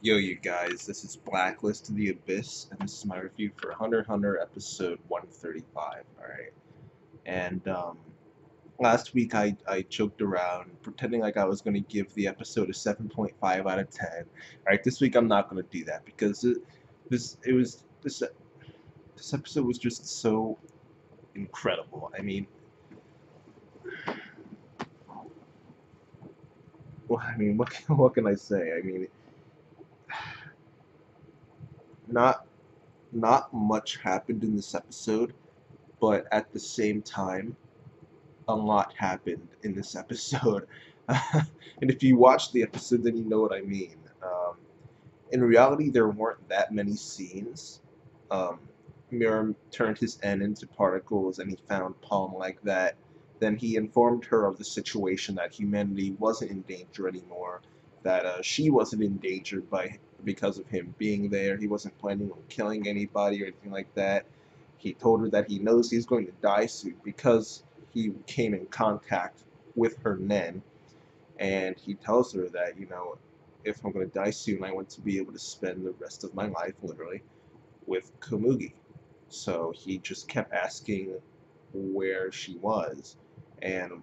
Yo, you guys, this is Blacklist to the Abyss, and this is my review for Hunter x Hunter episode 135, alright? And, last week I joked around, pretending like I was going to give the episode a 7.5 out of 10. Alright, this week I'm not going to do that, because this episode was just so incredible. I mean, what can I say? I mean, not not much happened in this episode, but at the same time, a lot happened in this episode. And if you watch the episode, then you know what I mean. In reality, there weren't that many scenes. Um, Meruem turned his N into particles and he found Palm like that. Then he informed her of the situation, that humanity wasn't in danger anymore, that she wasn't endangered because of him being there. He wasn't planning on killing anybody or anything like that. He told her that he knows he's going to die soon because he came in contact with her Nen, and he tells her that, if I'm going to die soon, I want to be able to spend the rest of my life, literally, with Komugi. So he just kept asking where she was, and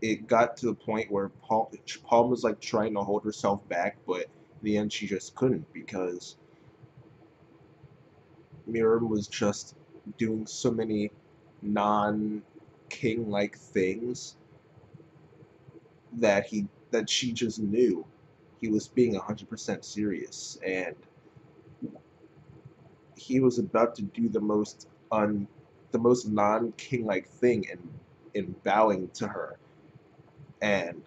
it got to the point where Palm was like trying to hold herself back, but in the end she just couldn't, because Meruem was just doing so many non-king-like things that she just knew he was being 100% serious, and he was about to do the most non-king like thing in bowing to her. And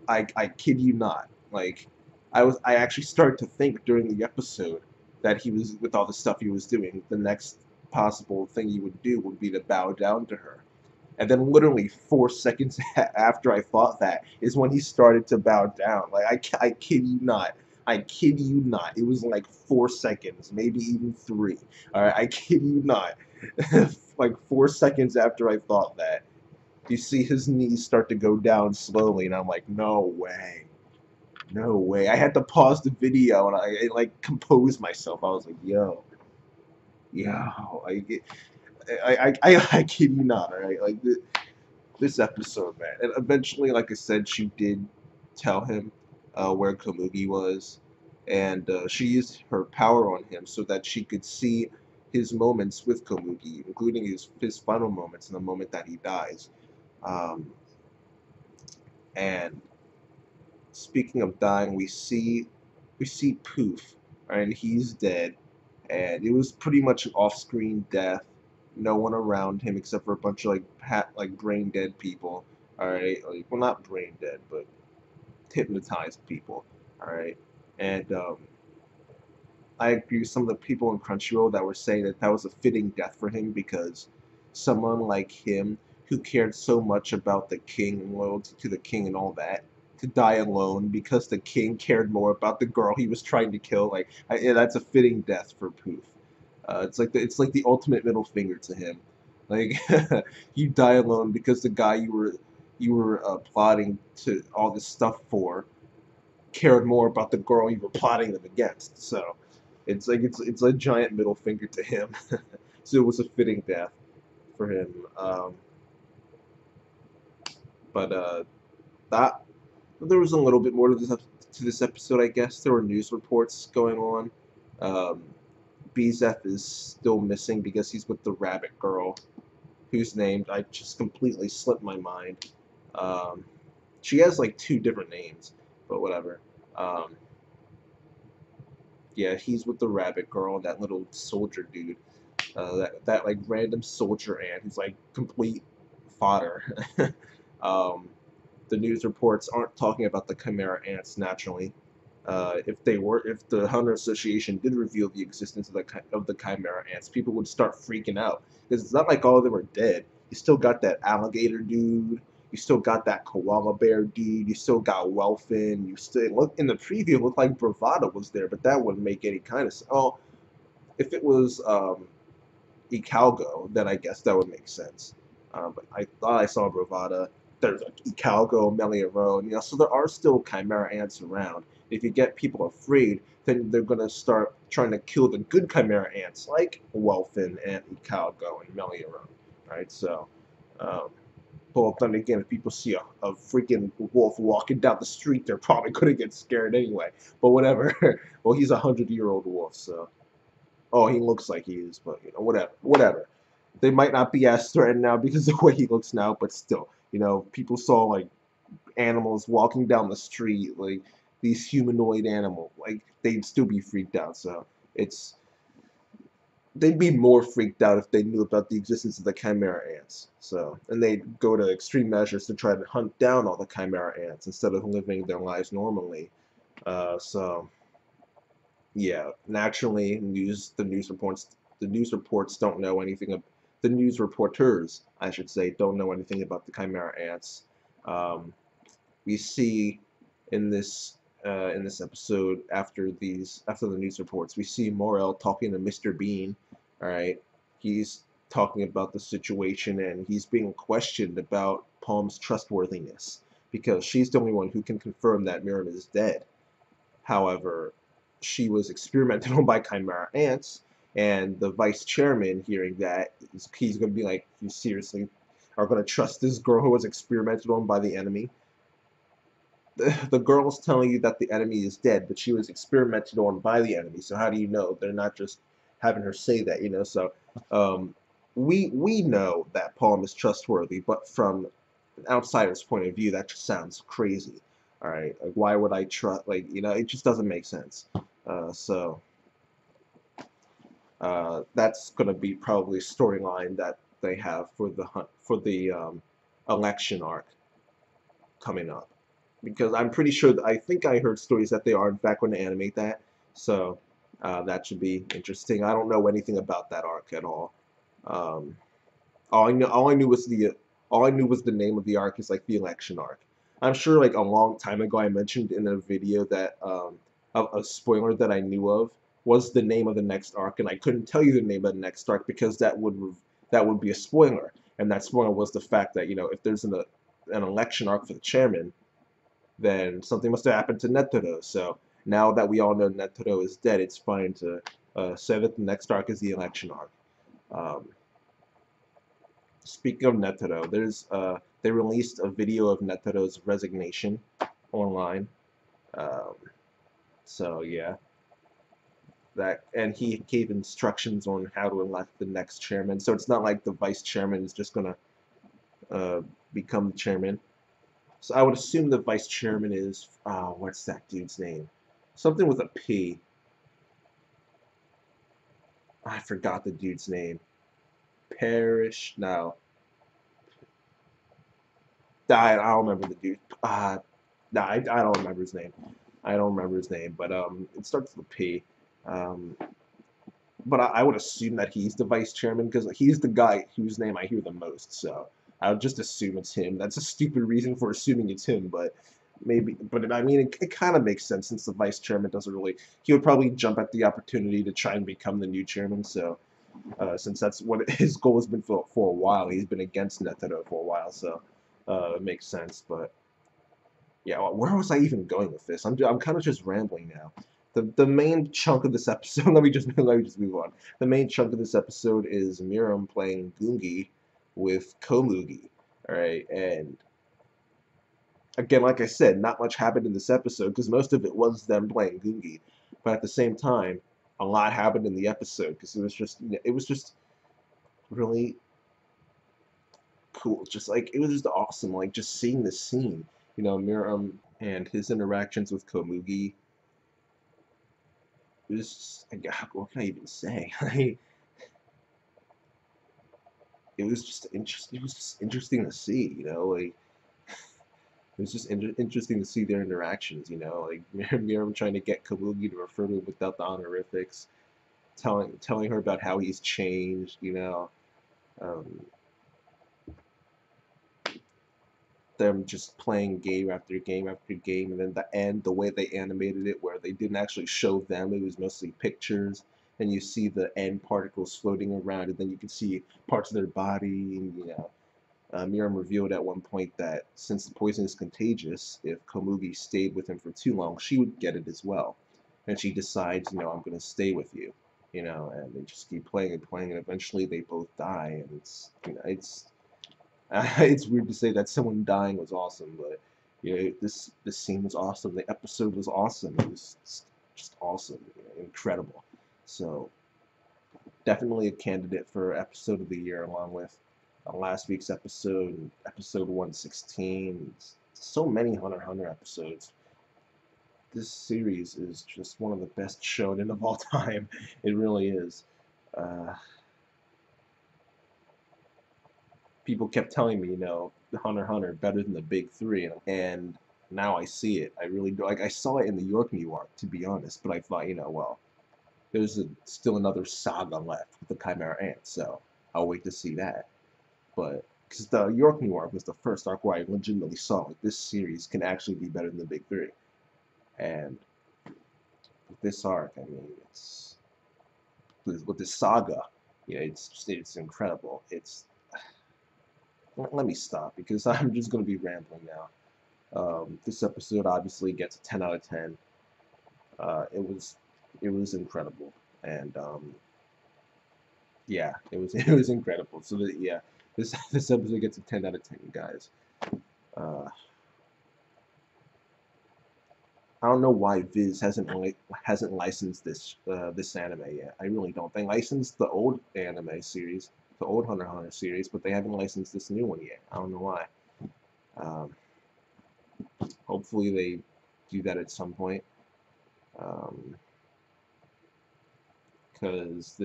I kid you not, like, I actually started to think during the episode that he was, with all the stuff he was doing, the next possible thing he would do would be to bow down to her. And then literally 4 seconds after I thought that is when he started to bow down. Like, I kid you not. I kid you not. It was like 4 seconds, maybe even three. All right, I kid you not. Like 4 seconds after I thought that, you see his knees start to go down slowly, and I'm like, no way, no way. I had to pause the video and I like compose myself. I was like, yo, I kid you not. All right, like this episode, man. And eventually, like I said, she did tell him where Komugi was, and she used her power on him so that she could see his moments with Komugi, including his final moments and the moment that he dies. Um, and speaking of dying, we see Pouf, and he's dead, and it was pretty much an off-screen death. No one around him except for a bunch of like brain dead people. All right, like, well, not brain dead, but hypnotized people. All right, and I agree with some of the people in Crunchyroll that were saying that that was a fitting death for him, because someone like him, who cared so much about the king and loyalty to the king and all that, to die alone because the king cared more about the girl he was trying to kill. Like, yeah, that's a fitting death for Poof. It's like the ultimate middle finger to him. Like, you die alone because the guy you were plotting to all this stuff for cared more about the girl you were plotting them against. So it's a giant middle finger to him. So it was a fitting death for him. But that there was a little bit more to this episode, I guess. There were news reports going on. Um, Bezeth is still missing because he's with the rabbit girl, whose name I just completely slipped my mind. Um, she has like two different names, but whatever. Um, yeah, he's with the rabbit girl and that little soldier dude. That like random soldier ant who's like complete fodder. um, the news reports aren't talking about the chimera ants naturally. If the Hunter Association did reveal the existence of the chimera ants, people would start freaking out, because it's not like all of them are dead. You still got that alligator dude. You still got that koala bear dude. You still got Welfin. You still look in the preview. It looked like Bravada was there, but that wouldn't make any kind of sense. Oh, if it was Icalgo, then I guess that would make sense. But I thought I saw Bravada. there's like Icalgo, Meliorone, so there are still chimera ants around. If you get people afraid, then they're gonna start trying to kill the good chimera ants like Welfin and Icalgo and Meliorone, right? So, um, but then again, if people see a freaking wolf walking down the street, they're probably gonna get scared anyway. But whatever. Well, he's a 100-year-old wolf, so oh, he looks like he is, but whatever, whatever. They might not be as threatened now because of the way he looks now, but still, people saw like animals walking down the street, like these humanoid animals, like they'd still be freaked out. So it's they'd be more freaked out if they knew about the existence of the chimera ants. So and they'd go to extreme measures to try to hunt down all the chimera ants instead of living their lives normally. So yeah, naturally, the news reports don't know anything of the news reporters, I should say, don't know anything about the chimera ants. Um, we see in this episode after the news reports, we see Morel talking to Mr. Bean. All right, he's talking about the situation and he's being questioned about Palm's trustworthiness because she's the only one who can confirm that Meruem is dead. However, she was experimented on by chimera ants, and the vice chairman, hearing that, he's going to be like, "You seriously are going to trust this girl who was experimented on by the enemy?" The girl's telling you that the enemy is dead, but she was experimented on by the enemy. So how do you know? They're not just having her say that. So um, we know that Palm is trustworthy, but from an outsider's point of view, that just sounds crazy. All right, like why would I trust? Like it just doesn't make sense. So that's gonna be probably a storyline that they have for the election arc coming up, because I'm pretty sure I think I heard stories that they are in fact going to animate that. So that should be interesting. I don't know anything about that arc at all. Um, all I knew was the name of the arc is like the election arc. I'm sure like a long time ago I mentioned in a video that a spoiler that I knew of was the name of the next arc, and I couldn't tell you the name of the next arc because that would be a spoiler, and that spoiler was the fact that if there's an election arc for the chairman, then something must have happened to Netero. So now that we all know Netero is dead, it's fine to say that the next arc is the election arc. Um, Speaking of Netero, they released a video of Netero's resignation online. Um, so yeah, and he gave instructions on how to elect the next chairman. So it's not like the vice chairman is just gonna become the chairman. So I would assume the vice chairman is what's that dude's name? Something with a P. I forgot the dude's name. Parrish? No. I don't remember the dude. No, I don't remember his name. I don't remember his name, but it starts with a P. Um, but I would assume that he's the vice chairman because he's the guy whose name I hear the most. So I would just assume it's him. That's a stupid reason for assuming it's him, but maybe. But I mean, it kind of makes sense since the vice chairman doesn't really. He would probably jump at the opportunity to try and become the new chairman. So since that's what his goal has been for a while, he's been against Netero for a while. So it makes sense, but. Yeah, well, where was I even going with this? I'm kind of just rambling now. The main chunk of this episode. Let me just move on. The main chunk of this episode is Meruem playing Komugi with Komugi. All right, and again, like I said, not much happened in this episode because most of it was them playing Komugi, but at the same time, a lot happened in the episode because it was just really cool. Just like it was just awesome. Like just seeing this scene. Meruem and his interactions with Komugi. It was just, what can I even say? It was just interesting. It was just interesting to see. Like it was just interesting to see their interactions. Like Miriam trying to get Komugi to refer to him without the honorifics, telling her about how he's changed. Um, them just playing game after game after game, and then the end, the way they animated it, where they didn't actually show them, it was mostly pictures, and you see the end particles floating around, and then you can see parts of their body, and Meruem revealed at one point that since the poison is contagious, if Komugi stayed with him for too long, she would get it as well. And she decides, I'm going to stay with you, and they just keep playing, and eventually they both die. And it's it's weird to say that someone dying was awesome, but this scene was awesome. The episode was awesome. It was just awesome, incredible. So definitely a candidate for episode of the year, along with last week's episode, episode 116. So many Hunter x Hunter episodes. This series is just one of the best shonen of all time. It really is. Uh, People kept telling me, Hunter x Hunter better than the big three, and now I see it. I really do. Like, I saw it in the York, New York, to be honest, but I thought, well, there's still another saga left with the Chimera Ant, so I'll wait to see that. But because the York, New York was the first arc where I legitimately saw like this series can actually be better than the big three, and with this arc, I mean, it's with this saga, it's incredible. Let me stop because I'm just going to be rambling now. This episode obviously gets a 10 out of 10. It was incredible, and yeah, it was incredible. So yeah, this episode gets a 10 out of 10, you guys. Uh, I don't know why Viz hasn't licensed this anime yet. I really don't. They licensed the old anime series, the old Hunter x Hunter series, but they haven't licensed this new one yet. I don't know why. Um, Hopefully they do that at some point. Because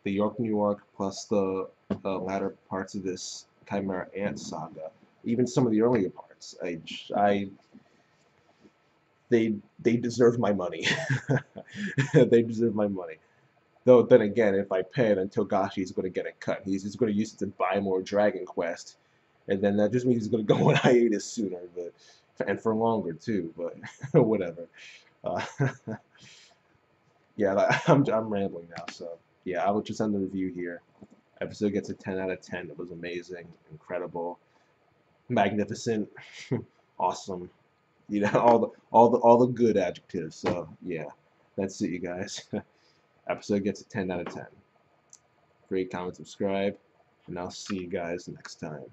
the York, New York, plus the latter parts of this Chimera Ant saga, even some of the earlier parts, they deserve my money. They deserve my money. Though then again, if I pay, then Togashi's going to get a cut. He's just going to use it to buy more Dragon Quest, and then that just means he's going to go on hiatus sooner, and for longer too. But whatever. Uh, yeah, I'm rambling now. So yeah, I will just end the review here. Episode gets a 10 out of 10. It was amazing, incredible, magnificent, awesome. All the good adjectives. So yeah, that's it, you guys. Episode gets a 10 out of 10. Rate, comment, subscribe, and I'll see you guys next time.